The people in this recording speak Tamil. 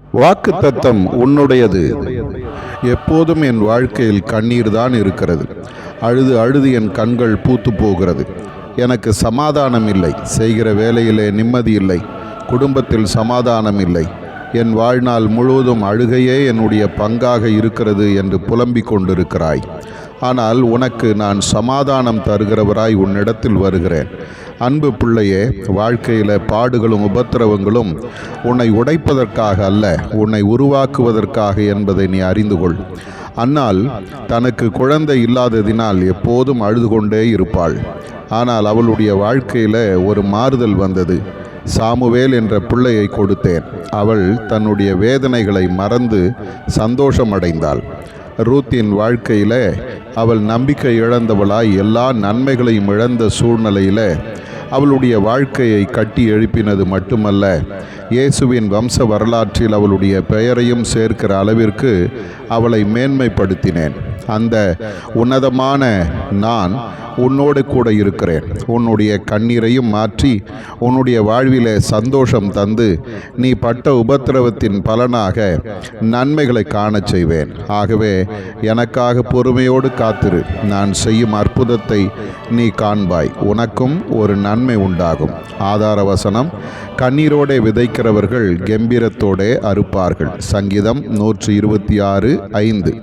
வாக்குத்தத்தம் உன்னுடையது. எப்போதும் என் வாழ்க்கையில் கண்ணீர் தான் இருக்கிறது. அழுது அழுது என் கண்கள் பூத்து போகிறது. எனக்கு சமாதானம் இல்லை. செய்கிற வேலையிலே நிம்மதி இல்லை. குடும்பத்தில் சமாதானம் இல்லை. என் வாழ்நாள் முழுவதும் அழுகையே என்னுடைய பங்காக இருக்கிறது என்று புலம்பிக் கொண்டிருக்கிறாய். ஆனால் உனக்கு நான் சமாதானம் தருகிறவராய் உன்னிடத்தில் வருகிறேன். அன்பு பிள்ளையே, வாழ்க்கையில் பாடுகளும் உபத்திரவங்களும் உன்னை உடைப்பதற்காக அல்ல, உன்னை உருவாக்குவதற்காக என்பதை நீ அறிந்து கொள். அன்னாள் தனக்கு குழந்தை இல்லாததினால் எப்போதும் அழுது கொண்டே இருப்பாள். ஆனால் அவளுடைய வாழ்க்கையில் ஒரு மாறுதல் வந்தது. சாமுவேல் என்ற பிள்ளையை கொடுத்தேன். அவள் தன்னுடைய வேதனைகளை மறந்து சந்தோஷமடைந்தாள். ரூத்தின் வாழ்க்கையில் அவள் நம்பிக்கை இழந்தவளாய் எல்லா நன்மைகளையும் இழந்த சூழ்நிலையில் அவளுடைய வாழ்க்கையை கட்டி எழுப்பினது மட்டுமல்ல, இயேசுவின் வம்ச வரலாற்றில் அவளுடைய பெயரையும் சேர்க்கிற அளவிற்கு அவளை மேன்மைப்படுத்தினேன். அந்த உன்னதமான நான் உன்னோடு கூட இருக்கிறேன். உன்னுடைய கண்ணீரையும் மாற்றி உன்னுடைய வாழ்விலே சந்தோஷம் தந்து நீ பட்ட உபத்திரவத்தின் பலனாக நன்மைகளை காணச் செய்வேன். ஆகவே எனக்காக பொறுமையோடு காத்திரு. நான் செய்யும் அற்புதத்தை நீ காண்பாய். உனக்கும் ஒரு நன்மை உண்டாகும். ஆதார வசனம்: கண்ணீரோடே விதைக்கிறவர்கள் கெம்பீரத்தோடே அறுப்பார்கள். சங்கீதம் 126:5.